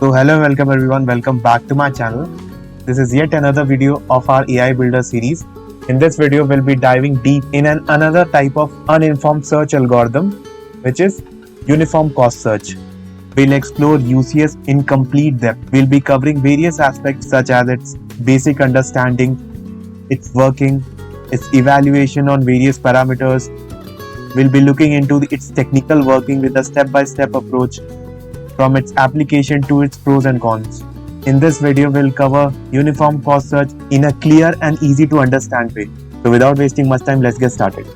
So hello and welcome everyone, welcome back to my channel. This is yet another video of our AI Builder series. In this video, we'll be diving deep in another type of uninformed search algorithm, which is uniform cost search. We'll explore UCS in complete depth. We'll be covering various aspects such as its basic understanding, its working, its evaluation on various parameters. We'll be looking into its technical working with a step-by-step approach from its application to its pros and cons. In this video, we'll cover uniform cost search in a clear and easy to understand way. So without wasting much time, let's get started.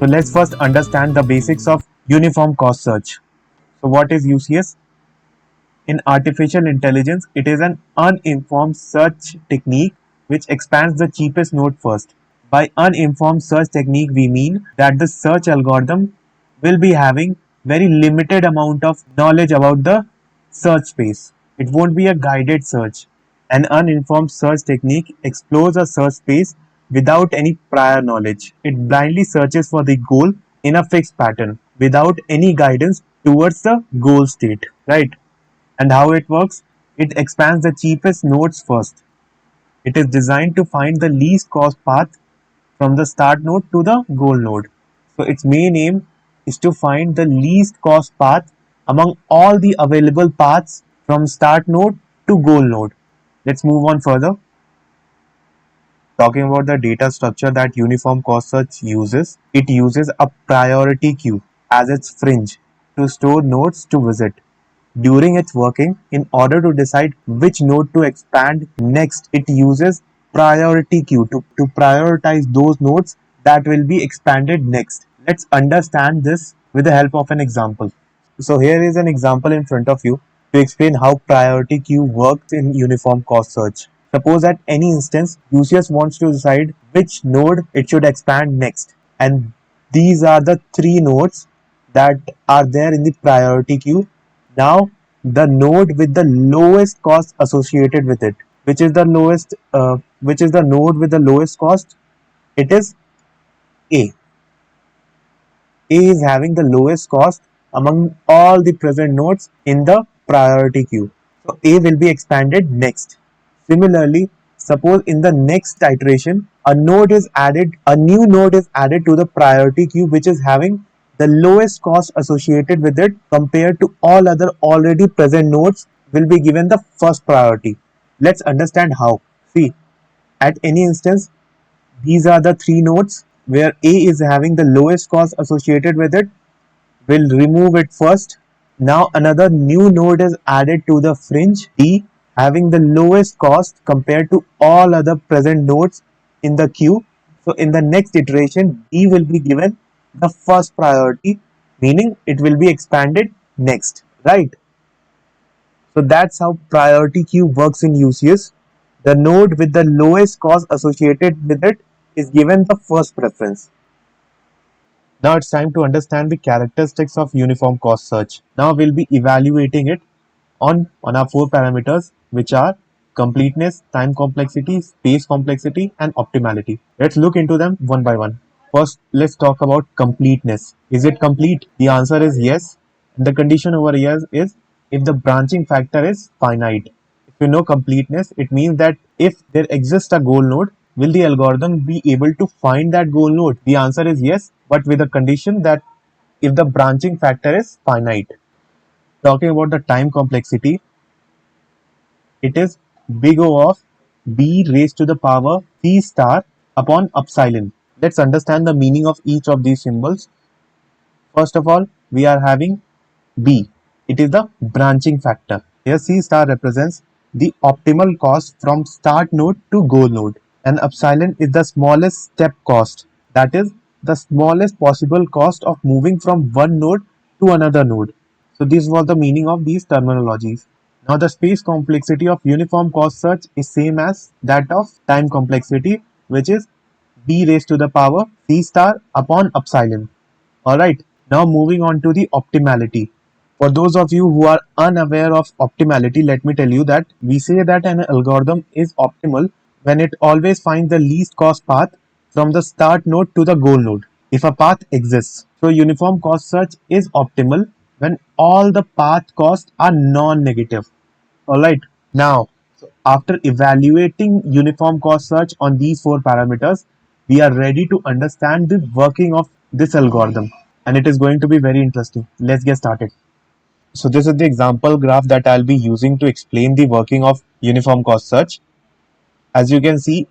So let's first understand the basics of uniform cost search. So what is UCS? In artificial intelligence, it is an uninformed search technique which expands the cheapest node first. By uninformed search technique, we mean that the search algorithm will be having very limited amount of knowledge about the search space. It won't be a guided search. An uninformed search technique explores a search space without any prior knowledge. It blindly searches for the goal in a fixed pattern without any guidance towards the goal state, right? And how it works? It expands the cheapest nodes first. It is designed to find the least cost path from the start node to the goal node. So its main aim is to find the least cost path among all the available paths from start node to goal node. Let's move on further. Talking about the data structure that uniform cost search uses, it uses a priority queue as its fringe to store nodes to visit. During its working, in order to decide which node to expand next, it uses priority queue to prioritize those nodes that will be expanded next. Let's understand this with the help of an example. So here is an example in front of you to explain how priority queue works in uniform cost search. Suppose at any instance, UCS wants to decide which node it should expand next. And these are the three nodes that are there in the priority queue. Now, the node with the lowest cost associated with it, which is the node with the lowest cost, it is A. A is having the lowest cost among all the present nodes in the priority queue. So A will be expanded next. Similarly, suppose in the next iteration, a new node is added to the priority queue which is having the lowest cost associated with it compared to all other already present nodes will be given the first priority. Let's understand how. See, at any instance, these are the three nodes where A is having the lowest cost associated with it. We'll remove it first. Now another new node is added to the fringe D having the lowest cost compared to all other present nodes in the queue. So in the next iteration, D will be given the first priority, meaning it will be expanded next, right? So that's how priority queue works in UCS. The node with the lowest cost associated with it is given the first preference. Now it's time to understand the characteristics of uniform cost search. Now we'll be evaluating it on our four parameters, which are completeness, time complexity, space complexity, and optimality. Let's look into them one by one. First, let's talk about completeness. Is it complete? The answer is yes. The condition over here is if the branching factor is finite. If you know completeness, it means that if there exists a goal node, will the algorithm be able to find that goal node? The answer is yes, but with a condition that if the branching factor is finite. Talking about the time complexity, it is big O of b raised to the power c star upon epsilon. Let's understand the meaning of each of these symbols. First of all, we are having b. It is the branching factor. Here c star represents the optimal cost from start node to goal node, and epsilon is the smallest step cost. That is the smallest possible cost of moving from one node to another node. So this was the meaning of these terminologies. Now the space complexity of uniform cost search is same as that of time complexity, which is b raised to the power c star upon epsilon. Alright, now moving on to the optimality. For those of you who are unaware of optimality, let me tell you that we say that an algorithm is optimal when it always finds the least cost path from the start node to the goal node if a path exists. So uniform cost search is optimal when all the path costs are non-negative. Alright, now after evaluating uniform cost search on these four parameters, we are ready to understand the working of this algorithm, and it is going to be very interesting. Let's get started. So this is the example graph that I'll be using to explain the working of uniform cost search. As you can see,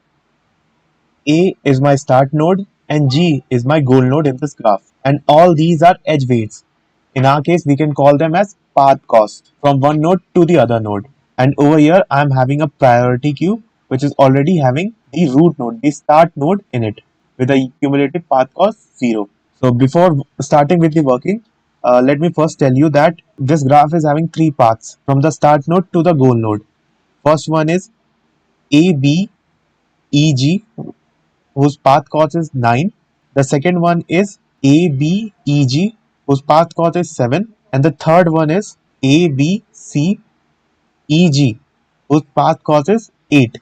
A is my start node and G is my goal node in this graph. And all these are edge weights. In our case, we can call them as path cost from one node to the other node. And over here, I'm having a priority queue, which is already having the root node, the start node in it, with a cumulative path cost 0. So before starting with the working, let me first tell you that this graph is having three paths from the start node to the goal node. First one is A, B, E, G, whose path cost is 9. The second one is ABEG, whose path cost is 7. And the third one is ABCEG, whose path cost is 8.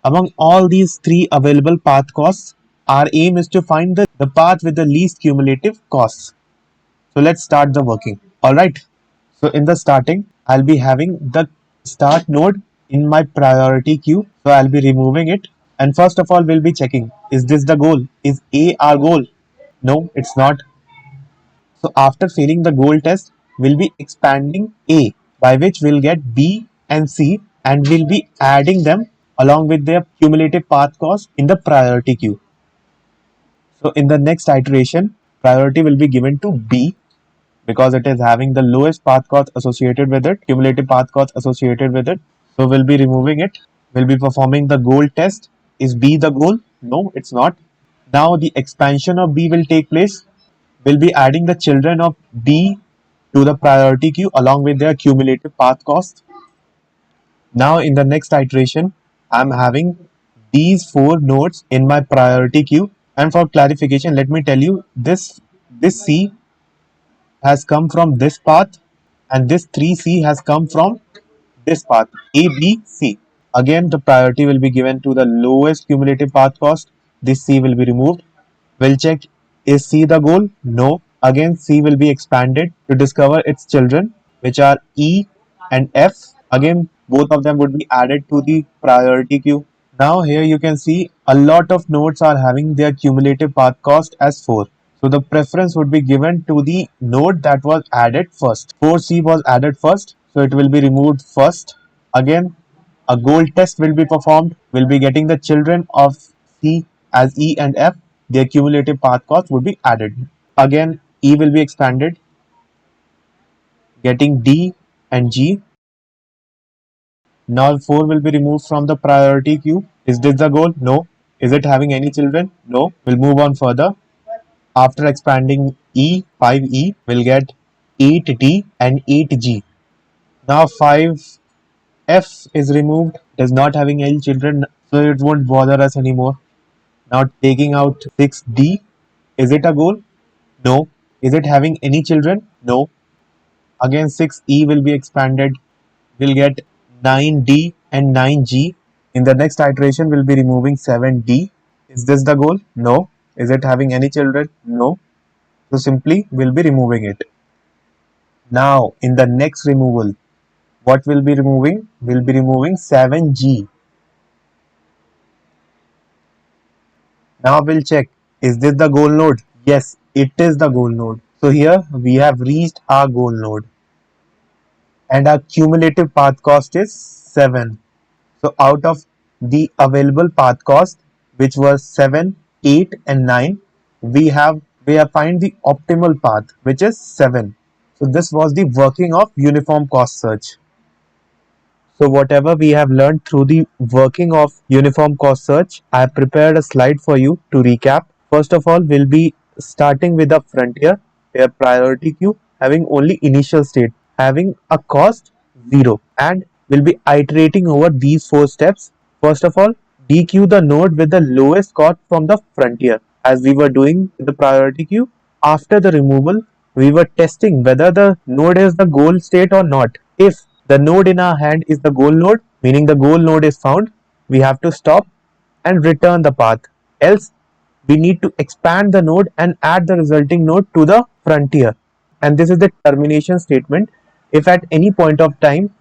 Among all these three available path costs, our aim is to find the path with the least cumulative costs. So let's start the working. Alright. So in the starting, I'll be having the start node in my priority queue. So I'll be removing it. And first of all, we'll be checking, is this the goal? Is A our goal? No, it's not. So after failing the goal test, we'll be expanding A, by which we'll get B and C, and we'll be adding them along with their cumulative path cost in the priority queue. So in the next iteration, priority will be given to B because it is having the lowest path cost associated with it, cumulative path cost associated with it. So we'll be removing it. We'll be performing the goal test. Is B the goal? No, it's not. Now the expansion of B will take place. We'll be adding the children of B to the priority queue along with their cumulative path cost. Now in the next iteration, I'm having these four nodes in my priority queue. And for clarification, let me tell you this C has come from this path and this 3C has come from this path A, B, C. Again, the priority will be given to the lowest cumulative path cost. This C will be removed. We'll check, is C the goal? No. Again, C will be expanded to discover its children, which are E and F. Again, both of them would be added to the priority queue. Now here you can see a lot of nodes are having their cumulative path cost as 4. So the preference would be given to the node that was added first. 4C was added first, so it will be removed first. Again, a goal test will be performed. We'll be getting the children of C as E and F. Their cumulative path cost would be added. Again, E will be expanded, getting D and G. Now 4 will be removed from the priority queue. Is this the goal? No. Is it having any children? No. We'll move on further. After expanding E, 5E will get 8D and 8G. Now 5F is removed, it is not having any children, so it won't bother us anymore. Now taking out 6D, is it a goal? No. Is it having any children? No. Again 6E will be expanded, we'll get 9D and 9G. In the next iteration, we'll be removing 7D. Is this the goal? No. Is it having any children? No. So simply we'll be removing it. Now in the next removal, what we'll be removing? We'll be removing 7G. Now we'll check, is this the goal node? Yes, it is the goal node. So here we have reached our goal node and our cumulative path cost is 7. So out of the available path cost, which was 7, 8 and 9, we have find the optimal path, which is 7. So this was the working of uniform cost search. So whatever we have learned through the working of uniform cost search, I have prepared a slide for you to recap. First of all, we'll be starting with a frontier, a priority queue having only initial state, having a cost 0, and we'll be iterating over these 4 steps. First of all, dequeue the node with the lowest cost from the frontier, as we were doing in the priority queue. After the removal, we were testing whether the node is the goal state or not. If the node in our hand is the goal node, meaning the goal node is found, we have to stop and return the path. Else, we need to expand the node and add the resulting node to the frontier. and this is the termination statement. If at any point of time,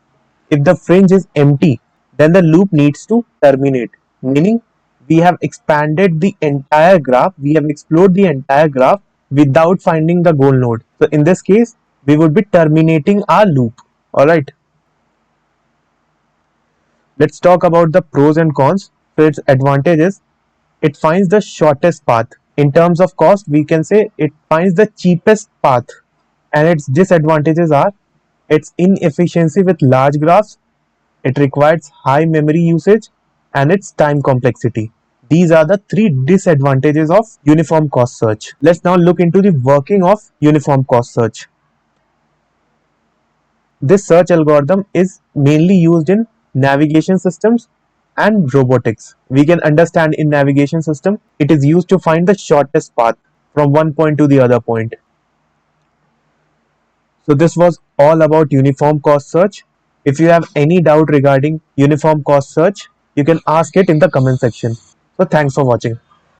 if the fringe is empty, then the loop needs to terminate, meaning we have expanded the entire graph, we have explored the entire graph without finding the goal node. So in this case, we would be terminating our loop. Alright, let's talk about the pros and cons. So its advantages, it finds the shortest path. In terms of cost, we can say it finds the cheapest path. And its disadvantages are its inefficiency with large graphs, it requires high memory usage, and its time complexity. These are the three disadvantages of uniform cost search. Let's now look into the working of uniform cost search. This search algorithm is mainly used in navigation systems and robotics. We can understand in navigation system, it is used to find the shortest path from one point to the other point. So this was all about uniform cost search. If you have any doubt regarding uniform cost search, you can ask it in the comment section. So thanks for watching.